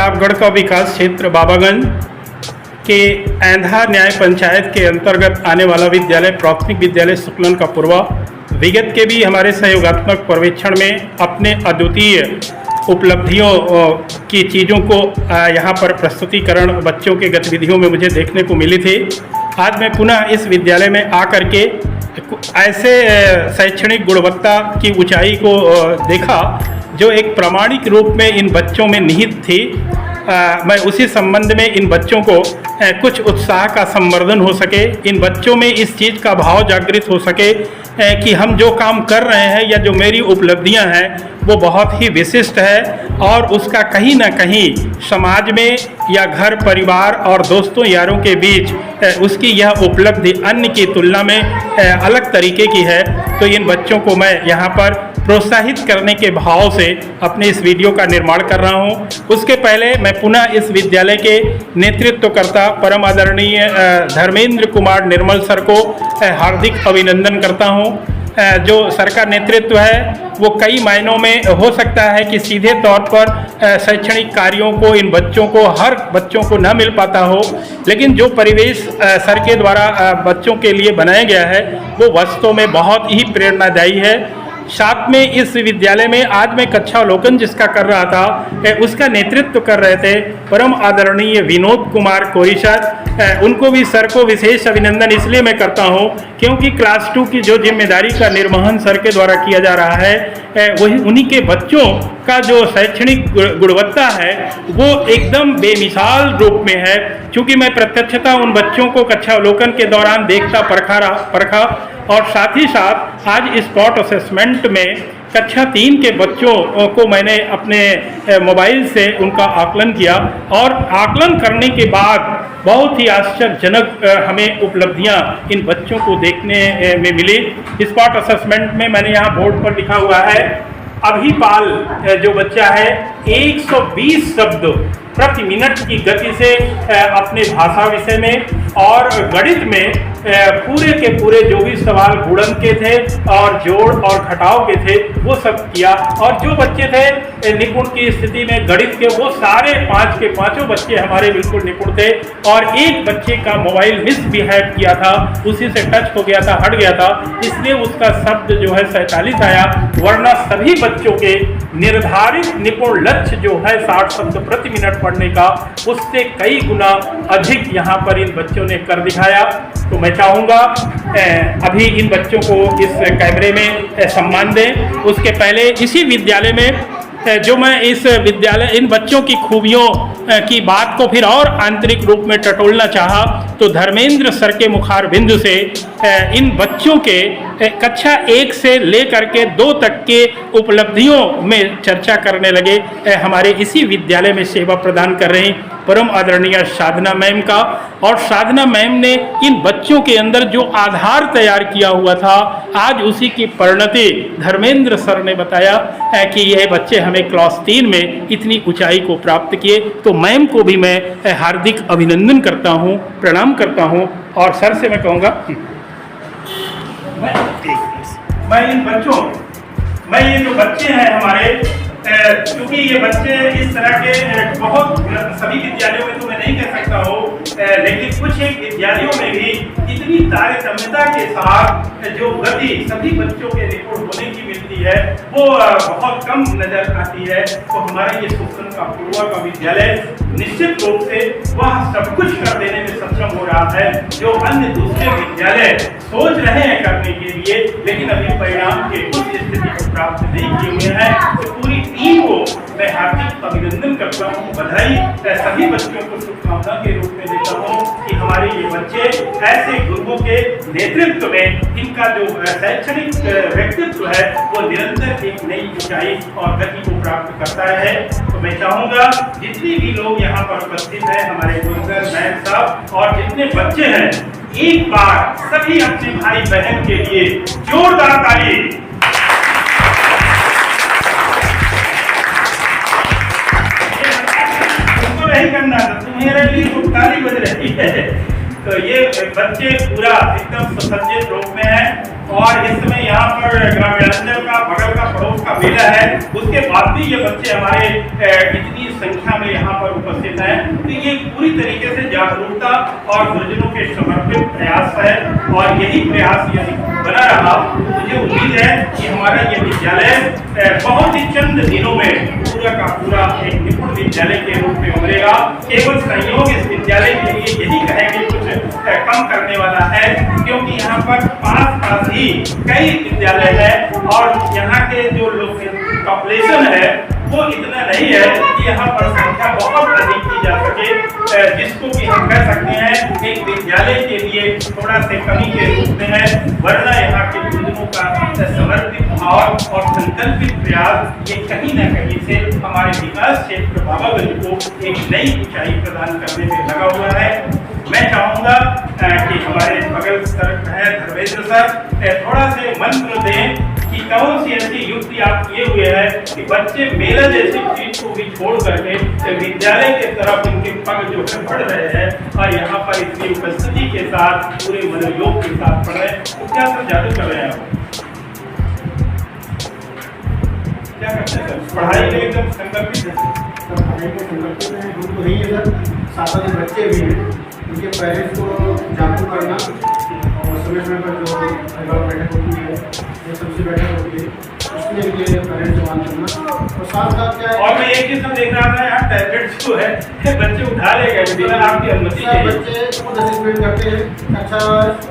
प्रतापगढ़ का विकास क्षेत्र बाबागंज के एंधा न्याय पंचायत के अंतर्गत आने वाला विद्यालय प्राथमिक विद्यालय शुक्लन का पूर्वा विगत के भी हमारे सहयोगात्मक पर्यवेक्षण में अपने अद्वितीय उपलब्धियों की चीज़ों को यहाँ पर प्रस्तुतिकरण बच्चों के गतिविधियों में मुझे देखने को मिली थी। आज मैं पुनः इस विद्यालय में आकर के ऐसे शैक्षणिक गुणवत्ता की ऊंचाई को देखा जो एक प्रामाणिक रूप में इन बच्चों में निहित थी। मैं उसी संबंध में इन बच्चों को कुछ उत्साह का संवर्धन हो सके, इन बच्चों में इस चीज़ का भाव जागृत हो सके कि हम जो काम कर रहे हैं या जो मेरी उपलब्धियां हैं वो बहुत ही विशिष्ट है और उसका कहीं ना कहीं समाज में या घर परिवार और दोस्तों यारों के बीच उसकी यह उपलब्धि अन्य की तुलना में अलग तरीके की है। तो इन बच्चों को मैं यहाँ पर प्रोत्साहित करने के भाव से अपने इस वीडियो का निर्माण कर रहा हूँ। उसके पहले मैं पुनः इस विद्यालय के नेतृत्वकर्ता परम आदरणीय धर्मेंद्र कुमार निर्मल सर को हार्दिक अभिनंदन करता हूँ। जो सर का नेतृत्व है वो कई मायनों में हो सकता है कि सीधे तौर पर शैक्षणिक कार्यों को इन बच्चों को हर बच्चों को न मिल पाता हो, लेकिन जो परिवेश सर के द्वारा बच्चों के लिए बनाया गया है वो वास्तव में बहुत ही प्रेरणादायी है। साथ में इस विद्यालय में आज मैं कक्षा अवलोकन जिसका कर रहा था उसका नेतृत्व कर रहे थे परम आदरणीय विनोद कुमार कोरी सर। उनको भी सर को विशेष अभिनंदन इसलिए मैं करता हूं क्योंकि क्लास 2 की जो जिम्मेदारी का निर्वहन सर के द्वारा किया जा रहा है वही उन्हीं के बच्चों का जो शैक्षणिक गुणवत्ता है वो एकदम बेमिसाल रूप में है। क्योंकि मैं प्रत्यक्षता उन बच्चों को कक्षा अवलोकन के दौरान देखता परखा और साथ ही साथ आज स्पॉट असेसमेंट में कक्षा 3 के बच्चों को मैंने अपने मोबाइल से उनका आकलन किया और आकलन करने के बाद बहुत ही आश्चर्यजनक हमें उपलब्धियां इन बच्चों को देखने में मिली। स्पॉट असेसमेंट में मैंने यहाँ बोर्ड पर लिखा हुआ है अभिपाल जो बच्चा है 120 शब्द प्रति मिनट की गति से अपने भाषा विषय में और गणित में पूरे के पूरे जो भी सवाल गुणन के थे और जोड़ और घटाव के थे वो सब किया। और जो बच्चे थे निपुण की स्थिति में गणित के वो सारे 5 के 5 बच्चे हमारे बिल्कुल निपुण थे और एक बच्चे का मोबाइल मिसबिहेव किया था, उसी से टच हो गया था, हट गया था, इसलिए उसका शब्द जो है 47 आया। वरना सभी बच्चों के निर्धारित निपुण लक्ष्य जो है 60 शब्द प्रति मिनट पढ़ने का उससे कई गुना अधिक यहाँ पर इन बच्चों ने कर दिखाया। तो मैं चाहूँगा अभी इन बच्चों को इस कैमरे में सम्मान दें। उसके पहले इसी विद्यालय में जो मैं इस विद्यालय इन बच्चों की खूबियों की बात को फिर और आंतरिक रूप में टटोलना चाहा तो धर्मेंद्र सर के मुखार बिंदु से इन बच्चों के कक्षा 1 से लेकर के 2 तक के उपलब्धियों में चर्चा करने लगे। हमारे इसी विद्यालय में सेवा प्रदान कर रही परम आदरणीय साधना मैम का, और साधना मैम ने इन बच्चों के अंदर जो आधार तैयार किया हुआ था आज उसी की परिणति धर्मेंद्र सर ने बताया कि यह बच्चे हमें क्लास 3 में इतनी ऊंचाई को प्राप्त किए। तो मैम को भी मैं हार्दिक अभिनंदन करता हूं, प्रणाम करता हूं और सर से मैं कहूँगा मैं इन बच्चों ये जो बच्चे हैं हमारे क्योंकि ये बच्चे इस तरह के बहुत सभी विद्यालयों में तो मैं नहीं कह सकता हूँ लेकिन कुछ एक विद्यालयों में भी इतनी तारतम्यता के साथ जो गति सभी बच्चों के निपुण होने की मिलती है वो बहुत कम नजर आती है। तो हमारा ये शुक्लन का पूर्वा का विद्यालय निश्चित रूप से वह सब कुछ कर देने में सक्षम हो रहा है जो अन्य दूसरे विद्यालय सोच रहे हैं करने के लिए लेकिन अभी परिणाम के उस स्थिति को प्राप्त नहीं किए हुए हैं। तो पूरी टीम को मैं हार्दिक अभिनंदन करता हूँ, बधाई सभी बच्चों को शुभकामना के रूप में देता हूँ कि हमारे ये बच्चे ऐसे गुरुओं के नेतृत्व में इनका जो शैक्षणिक व्यक्तित्व है वो निरंतर एक नई ऊंचाई और गति को प्राप्त करता है। तो मैं चाहूँगा जितने भी लोग यहाँ पर उपस्थित हैं हमारे गुरुजन मैम साहब और जितने बच्चे हैं एक बार सभी अपने भाई बहन के लिए जोरदार ताली। तुमको नहीं करना था, तुम्हारे लिए तो ताली बज रही है। तो ये बच्चे पूरा एकदम सुसज्जित रूप में है और इस समय यहाँ पर ग्रामीणांचल का बगल का पड़ोस का मेला है, उसके बाद भी ये बच्चे हमारे इतनी संख्या में यहाँ पर उपस्थित हैं। तो ये पूरी तरीके से जागरूकता और गुरुजनों के समर्पित प्रयास है और यही प्रयास यदि बना रहा तो मुझे उम्मीद है कि हमारा ये विद्यालय बहुत ही चंद दिनों में पूरा का पूरा एक निपुण विद्यालय के रूप में उभरेगा। केवल सहयोग इस विद्यालय के लिए यही कहेंगे कुछ कम करने वाला है, क्योंकि यहाँ पर पास ही कई विद्यालय है और यहाँ के जो लोग पॉपुलेशन है वो इतना नहीं है कि यहाँ पर संख्या बहुत अधिक की जा सके, जिसको कि हम कह सकते हैं एक विद्यालय के लिए थोड़ा से कमी के रूप में है। वरना यहाँ के गुरुजनों का समर्पित भाव और संकल्पित प्रयास ये कहीं न कहीं से हमारे विकास क्षेत्र बाबागंज को एक नई ऊंचाई प्रदान करने में लगा हुआ है। मैं चाहूँगा कि हमारे बगल सर है धर्मेंद्र सर थोड़ा से मंत्र दें कि कौन सी ऐसी युक्ति आप किए हुए हैं कि बच्चे मेला जैसी चीज को भी छोड़ करके विद्यालय के तरफ उनके पग जो है बढ़ रहे हैं और यहाँ पर इतनी उपस्थिति के साथ पूरे मनोयोग के साथ पढ़ रहे हैं। तो क्या सर जादू कर रहे हैं आप? क्या करते हैं सर? पढ़ाई में एकदम संकल्पित है? पढ़ाई में संकल्पित है, ग्रुप तो नहीं है सर, साथ में बच्चे भी हैं, उनके पेरेंट्स को जागरूक करना और समय पर जो अभिभावक बैठक होती है ये सबसे बैठक होती है उसके लिए पेरेंट्स को आना करना और साथ क्या है। और मैं एक चीज देख रहा था यहाँ टैबलेट जो है बच्चे उठा ले गए बिना आपकी अनुमति के। बच्चे खुद असेसमेंट करते हैं, अच्छा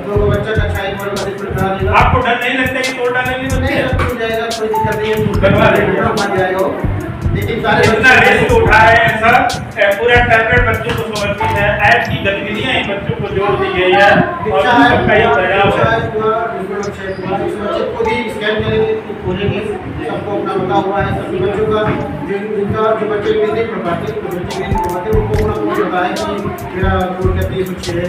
जो बच्चा कक्षा 1 वाला असेसमेंट करा देगा। आपको डर नहीं लगता कि तोड़ डालेंगे बच्चे? नहीं सब जाएगा, कोई दिक्कत नहीं है, करवा देंगे, मान जाएगा। लेकिन सारे इतना रिस्क उठा रहे हैं सर, पूरा टैबलेट बच्चों को समर्पित है, ऐप की गतिविधियां इन बच्चों को जोड़ दी गई है और सबका ये परिणाम है। बच्चे को भी स्कैन करेंगे, खोलेंगे, सबको अपना बता हुआ है। सभी बच्चों का जिनका जो बच्चे इंग्लिश नहीं पढ़ पाते, तो बच्चे इंग्लिश नहीं पढ़ाते उनको अपना कोच होता है कि मेरा कोड कहते हैं 106 है,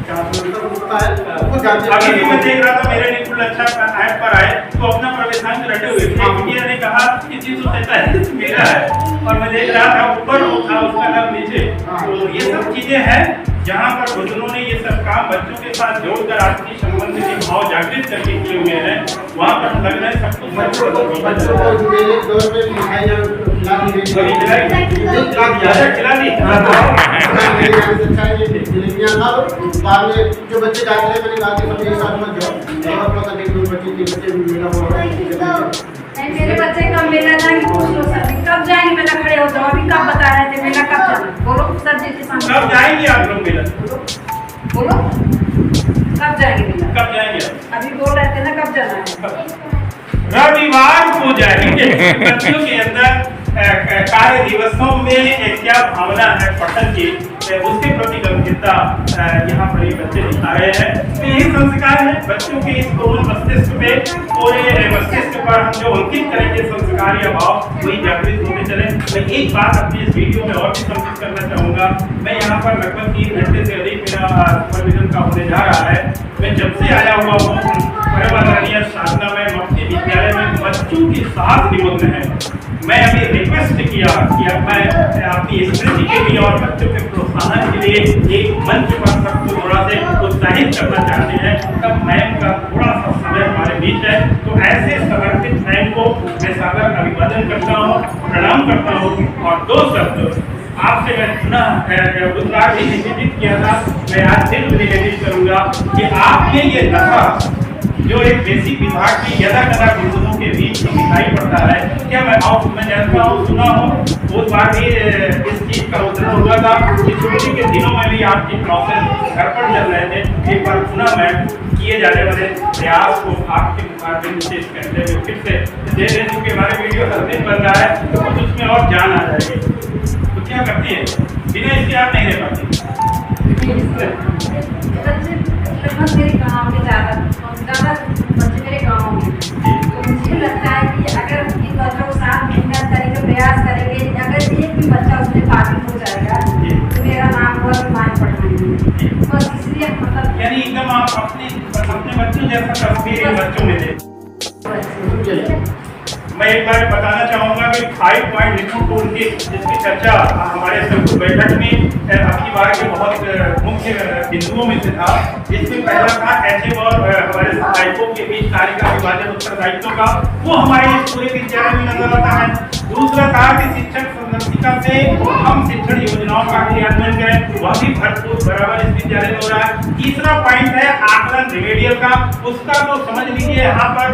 400 होता है, वो जानते हैं। अभी भी मैं देख रहा था मेरे निकुल अच्छा ऐप पर आए तो अपना प्रवेशांक रटे हुए थे। मीडिया ने कहा कि 343 मेरा है और मैं देख रहा था ऊपर था उसका नाम नीचे। तो ये सब चीजें हैं जहाँ पर गुरुजनों ने ये सब काम बच्चों के साथ जोड़कर आपसी संबंध के भाव जागृत करके किए हुए हैं। वहाँ पर लग रहा है सब कुछ बच्चों को मेरे दौर में मिठाई बाद में जो बच्चे जाते हैं मैंने कहा कि सब एक साथ मत जाओ, और पता नहीं 2 बच्चे 3 बच्चे मेला हो मेरे बच्चे कब मेला जाएंगे पूछ लो सर, कब जाएंगे मेला? खड़े हो जाओ, अभी कब बता रहे थे मेला कब जाना? बोलो सर जी के सामने कब जाएंगे आप लोग मेला? बोलो कब जाएंगे मेला? कब जाएंगे? अभी बोल रहे थे ना कब जाना है? रविवार को जाएंगे। बच्चों के अंदर कार्य दिवसों में क्या भावना है पठन की, उसके प्रति गंभीरता यहाँ पर ये बच्चे दिखा रहे हैं। तो यही संस्कार है बच्चों के इस कोमल मस्तिष्क पे, पूरे मस्तिष्क पर हम जो अंकित करेंगे संस्कार या भाव वही जागृत होते चले। मैं एक बात अपनी इस वीडियो में और भी सम्मिलित करना चाहूँगा। मैं यहाँ पर लगभग 3 घंटे से अधिक मेरा सुपरविजन का होने जा रहा है। मैं जब से आया हुआ हूँ परमादरणीय साधना में अपने विद्यालय में बच्चों के साथ निमग्न है। मैं अभी रिक्वेस्ट किया कि अब मैं अपनी स्मृति के लिए और बच्चों के प्रोत्साहन के लिए एक मंच पर सबको थोड़ा से उत्साहित करना चाहते हैं। तब मैम का थोड़ा सा समय हमारे बीच है, तो ऐसे समर्पित मैम को मैं सादर अभिवादन करता हूँ, प्रणाम करता हूँ। और 2 शब्द आपसे मैं पुनः उद्गार भी निवेदित किया था, मैं आज फिर निवेदित करूँगा कि आपके ये दफा जो एक बेसिक विभाग की यदा कदा गुरुजनों के बीच में दिखाई पड़ता है, क्या मैं जानता हूँ, सुना हूँ, बहुत बार भी इस चीज का उदाहरण हुआ था कि छुट्टी के दिनों में भी आपकी प्रोसेस घर पर चल रहे थे। एक बार पुनः मैं किए जाने वाले प्रयास को आपके माध्यम से करते हुए फिर से दे दें, क्योंकि हमारे वीडियो हर दिन बन रहा है तो कुछ उसमें और जान आ जाएगी। तो क्या करती है बिना इसके आप नहीं रह पाती? मेरे गाँव में ज़्यादा बच्चे मेरे गाँव में, तो मुझे लगता है कि अगर इन बच्चों को साथ मेहनत करेंगे, प्रयास करेंगे, अगर एक भी बच्चा उसमें शामिल हो जाएगा तो मेरा नाम बहुत मान पड़ेगा। बस इसलिए मतलब यानी एकदम आप अपने बच्चों जैसा तस्वीर बच्चों में दे। मैं एक बार बताना चाहूँगा कि 5 पॉइंट रिपोर्ट उनकी जिसकी चर्चा हमारे संयुक्त बैठक में आपकी बार के बहुत मुख्य बिंदुओं में से था, जिसमें पहला था एचएम और हमारे सहायकों के बीच कार्य का विभाजन उत्तरदायित्व का, वो हमारे इस पूरे विद्यालय में नजर आता है। दूसरा था कि शिक्षक संदर्शिका से हम शिक्षण योजनाओं का क्रियान्वयन करें, वह भी भरपूर बराबर इस विद्यालय में हो रहा है। तीसरा पॉइंट है आकलन रिमेडियल का, उसका तो समझ लीजिए यहाँ पर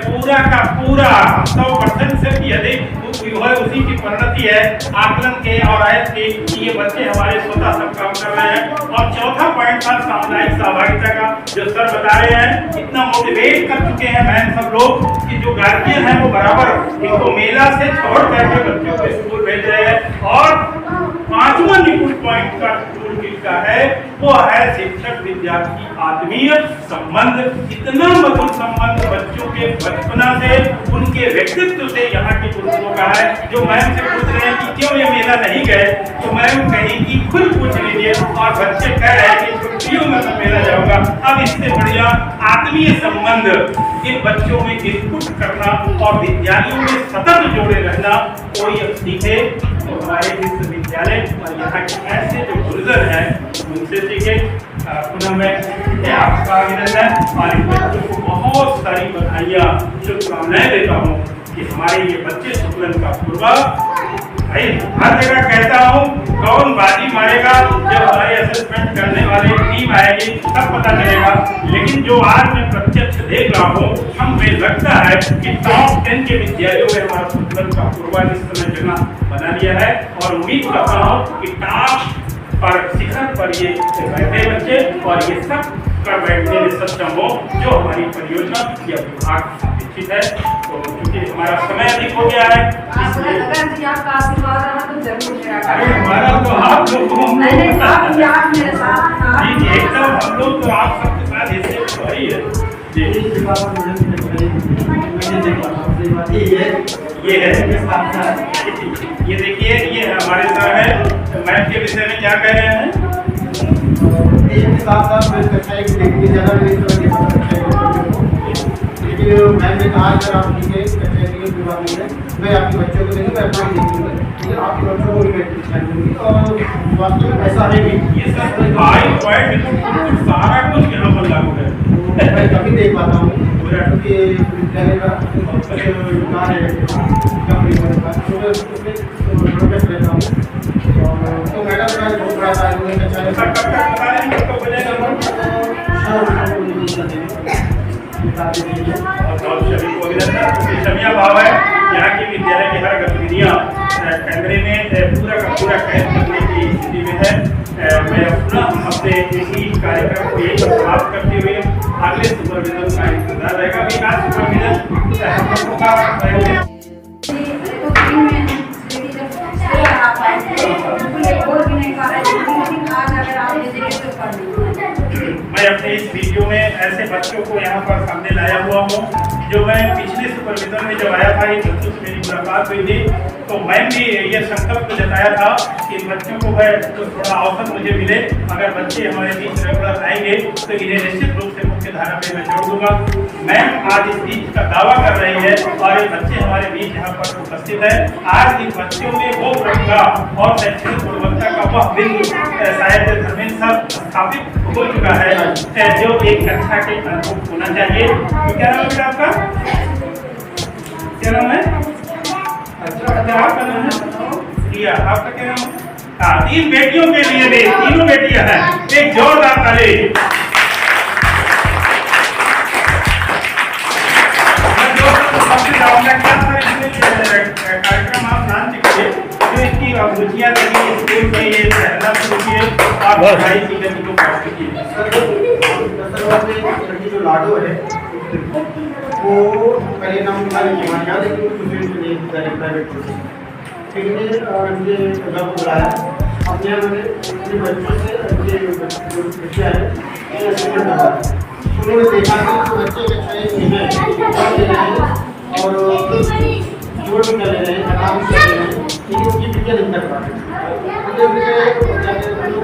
पूरा का पूरा 100% से भी अधिक उसी की परिणति है आकलन के और आयत के, ये बच्चे हमारे स्वतः सब काम कर रहे हैं। और चौथा पॉइंट था सामुदायिक सहभागिता का, जो सर बता रहे हैं, इतना मोटिवेट कर चुके हैं मैम सब लोग कि जो गार्जियन है वो बराबर इनको मेला से छोड़ करके बच्चों को स्कूल भेज रहे हैं। और पांचवा निपुण पॉइंट का टूल किट का है वो है शिक्षक विद्यार्थी आत्मीय संबंध। इतना मधुर संबंध बच्चों के बचपना से उनके व्यक्तित्व से यहाँ के पुरुषों का है। जो मैम से पूछ रहे हैं कि क्यों ये मेला नहीं गए, तो मैम कहीं कि खुद पूछ लीजिए, और बच्चे कह रहे हैं कि छुट्टियों में तो मेला जाऊंगा। अब इससे बढ़िया आत्मीय संबंध इन बच्चों में इनपुट करना और विद्यालयों में सतत जोड़े रहना कोई अब सीखे तो हमारे विश्वविद्यालय और यहाँ के ऐसे जो गुरुजन हैं उनसे सीखे। पुनः मैं आपका अभिनंदन और इन बच्चों को बहुत सारी बधाइयाँ शुभकामनाएं देता हूँ कि हमारे ये बच्चे शुक्लन का पूर्वा भाई हर जगह कहता हूँ कौन बाजी मारेगा, जब हमारे असेसमेंट करने वाले टीम आएगी तब पता चलेगा। लेकिन जो आज मैं प्रत्यक्ष देख रहा हूँ, हमें लगता है कि टॉप 10 के विद्यालयों में हमारा शुक्लन का पूर्वा इस समय जगह बना लिया है। और उम्मीद करता हूँ कि टॉप पर शिखर पर ये बैठे बच्चे और ये सब कर बैठने में सक्षम हो जो हमारी परियोजना या विभाग निश्चित है। तो क्योंकि हमारा समय अधिक हो गया है, अगर आपका आशीर्वाद रहा तो जरूर मेरा अरे हमारा तो आप लोगों मेरे साथ जी एकदम हम लोग तो आप सबके साथ ऐसे तो ही है जी। ये देखिए ये हमारे सर है, मैथ के विषय में क्या कह रहे हैं? एक साथ साथ मैं कक्षा की देखने ज़्यादा नहीं लेकिन मैम ने कहा अगर आप लिखे कक्षा के विभाग में मैं आपके बच्चों को देंगे, मैं अपना देखूंगा, लेकिन आपके बच्चों को भी मैं दूंगी और वास्तव में ऐसा है भी। ये सब आई पॉइंट सारा कुछ यहाँ पर लागू है। मैं कभी देख पाता हूँ क्योंकि विद्यालय का कार्य है प्रोग्रेस रहता हूँ। तो मैडम का बहुत बड़ा शमिया भाव है यहाँ की विद्यालय की हर गतिविधियाँ कैमरे में पूरा का पूरा कैद करने की स्थिति में है। मैं पुनः अपने इसी कार्यक्रम को यही समाप्त करते हुए अगले सुपरविजन का इंतजार रहेगा। विकास सुपरविजन का मैं अपने इस वीडियो में ऐसे बच्चों को यहाँ पर सामने लाया हुआ हूँ जो मैं पिछले सुपरविजन में जब आया था, इन बच्चों से मेरी मुलाकात हुई थी तो मैं भी ये संकल्प जताया था कि इन बच्चों को मैं तो थोड़ा अवसर मुझे मिले, अगर बच्चे हमारे बीच रेगुलर आएंगे तो इन्हें निश्चित रूप से मुख्य धारा में मैं जोड़ दूंगा। मैम आज इस बीच का दावा कर रही है और ये बच्चे हमारे बीच यहाँ पर उपस्थित है। आज इन बच्चों में वो प्रतिभा और शैक्षणिक गुणवत्ता का वह बिंदु शायद धर्मेंद्र साहब स्थापित हो चुका है जो एक कक्षा के अनुरूप होना चाहिए। तो क्या नाम है आपका? क्या नाम है? अच्छा आपका नाम है प्रिया, आपका क्या नाम है? हाँ, 3 बेटियों के लिए दे, तीनों बेटियां हैं, एक जोरदार ताली। कार्यक्रम आप जान चुके जो इसकी रुचियाँ देखिए, स्कूल में ये पहला शुरू किए और पढ़ाई की गति को प्राप्त की। जो लाडो है वो पहले नाम याद है कि प्राइवेट मुझे जब बुलाया अपने अपने बच्चों से जो बच्चे आए उन्होंने देखा कि बच्चे और जोड़ भी कर ले रहे हैं, काम भी कर ले रहे हैं, लेकिन उसकी विद्या नहीं कर पा रहे।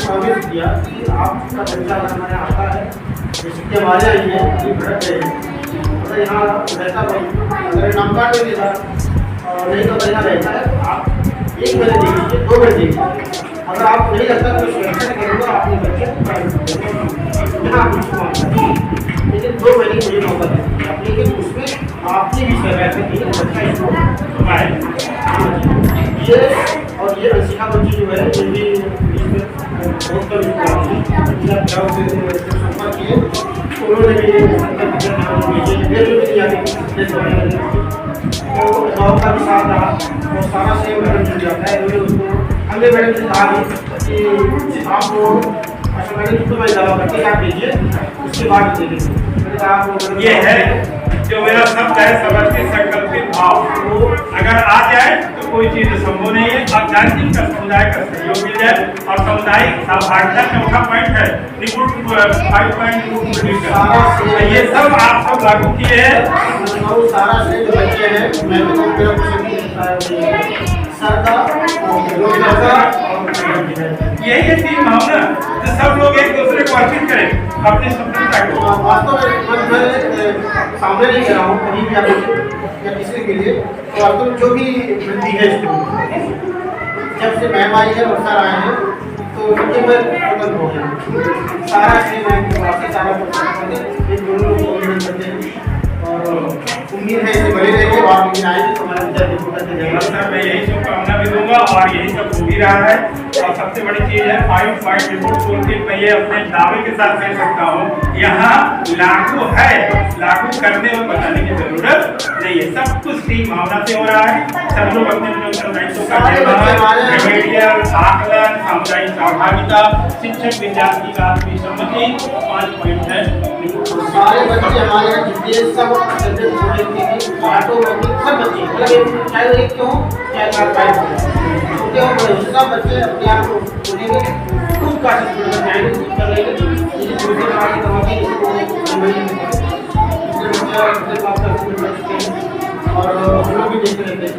प्रॉमिस किया कि आपका बच्चा अगर हमारे आता है जैसे हमारे आई है ये भड़क रहे हैं तो यहाँ रहता भाई अगर नाम कार्ड में देता और नहीं तो यहाँ रहता है तो आप 1 महीने देखिए 2 महीने देखिए अगर आप नहीं लगता तो सुरक्षा करूँगा अपने बच्चे को लेकिन 2 महीने मुझे मौका दें, लेकिन उसमें आपकी भी सहभागिता थी बच्चा इसको ये और ये अंशिका बच्ची जो है ये भी इसमें बहुत कम संपर्क किए, उन्होंने भी तो गाँव का भी साथ रहा और सारा सेम मैडम जुड़ जाता है। उन्होंने उसको हमने मैडम से कहा कि आपको अच्छा मैडम तो मैं दवा करके आप भेजिए, उसके बाद दे ये है जो मेरा शब्द है समर्पित संकल्पित भाव, वो अगर आ जाए तो कोई चीज संभव नहीं है। और राजनीति का समुदाय का सहयोग मिल जाए और सामुदायिक सहभागिता चौथा पॉइंट है रिपोर्ट 5.2 ये सब आप सब लागू किए हैं। सारा से जो बच्चे हैं मैं तो मेरा यही है टीम भावना, तो सब लोग एक दूसरे को अर्पित करें अपनी सफलता को। वास्तव में सामने नहीं कह रहा हूँ कहीं भी आप या किसी के लिए, तो वास्तव में जो भी वृद्धि है जब से मैम आई है और सर आए हैं तो उनके मैं तुरंत हो गया सारा से मैं सारा इन दोनों लोगों को करते हैं और उम्मीद है इसे बने रहेंगे और लेकिन आएंगे तो हमारे विद्यार्थी सर मैं यही शुभकामना भी दूंगा और यही सब हो भी रहा है। और सबसे बड़ी चीज है 5 पॉइंट रिपोर्ट बोलते मैं ये अपने दावे के साथ कह सकता हूँ यहाँ लागू है, लागू करने और बताने की जरूरत नहीं है। सब कुछ ठीक भावना से हो रहा है। सब लोग अपने उत्तरदायित्वों का निर्वहन, रिमेडियल, आकलन, सामुदायिक सहभागिता, शिक्षक विद्यार्थी का सहमति 5 पॉइंट है। सारे बच्चे हमारे यहाँ जितने सब सब बच्चे चाहे एक क्यों चाहे सब बच्चे अपने आप को बोलेंगे खूब कोशिश जाएंगे कर लेंगे और हम लोग भी देखते रहते हैं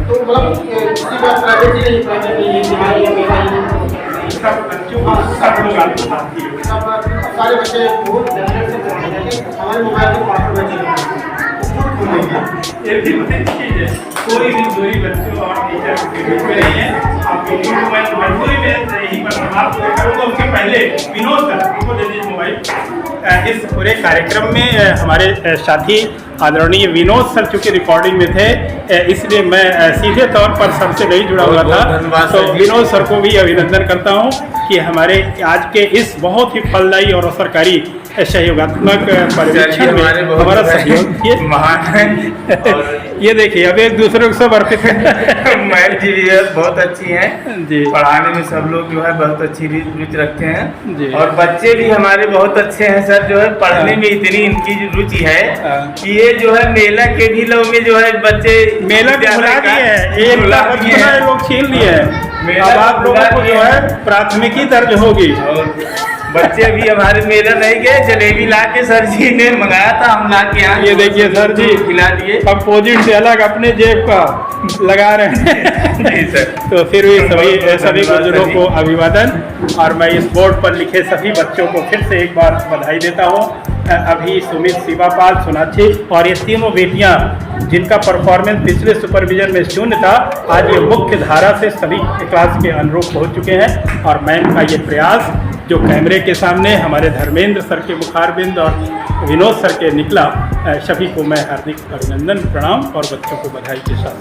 तो मतलब किसी बात प्राइवेट नहीं हमारी मेरा सब बच्चों को सब लोग सारे बच्चे बहुत हमारे मोबाइल में पासवर्ड बच्चे ये भी बड़ी चीज है। कोई भी दूरी बच्चों और टीचर के बीच में नहीं है। आप वीडियो मोबाइल मजबूरी में यही पर समाप्त करूँगा। उसके पहले विनोद सर उनको दे दीजिए मोबाइल। इस पूरे कार्यक्रम में हमारे साथी आदरणीय विनोद सर चूँकि रिकॉर्डिंग में थे इसलिए मैं सीधे तौर पर सबसे नहीं जुड़ा हुआ था, तो विनोद सर को भी अभिनंदन करता हूँ कि हमारे आज के इस बहुत ही फलदायी और असरकारी सहयोगात्मक पर्यवेक्षण में हमारा सहयोग किए महान है। ये देखिए अब एक दूसरे को सब अर्पित मैम जी भी बहुत अच्छी हैं जी, पढ़ाने में सब लोग जो है बहुत अच्छी रुचि रखते हैं जी। और बच्चे भी हमारे बहुत अच्छे हैं सर, जो है पढ़ने में इतनी इनकी रुचि है कि ये जो है मेला के भी लोग में जो है बच्चे मेला को भुला दिए हैं, एक लोग छीन लिए हैं। अब आप लोगों को जो है प्राथमिकी दर्ज होगी। और बच्चे भी हमारे मेला नहीं गए, जलेबी ला के सर जी ने मंगाया था, हम ला के यहाँ ये देखिए सर जी खिला दिए। अपोजिट से अलग अपने जेब का लगा रहे हैं जी सर। तो फिर भी सभी बुजुर्गों को अभिवादन और मैं इस बोर्ड पर लिखे सभी बच्चों को फिर से एक बार बधाई देता हूँ। अभी सुमित, शिवापाल, सोनाक्षी और ये तीनों बेटियाँ जिनका परफॉर्मेंस पिछले सुपरविजन में शून्य था, आज ये मुख्य धारा से सभी क्लास के अनुरूप पहुँच चुके हैं। और मैम का ये प्रयास जो कैमरे के सामने हमारे धर्मेंद्र सर के मुखारबिंद और विनोद सर के निकला, सभी को मैं हार्दिक अभिनंदन, प्रणाम और बच्चों को बधाई के साथ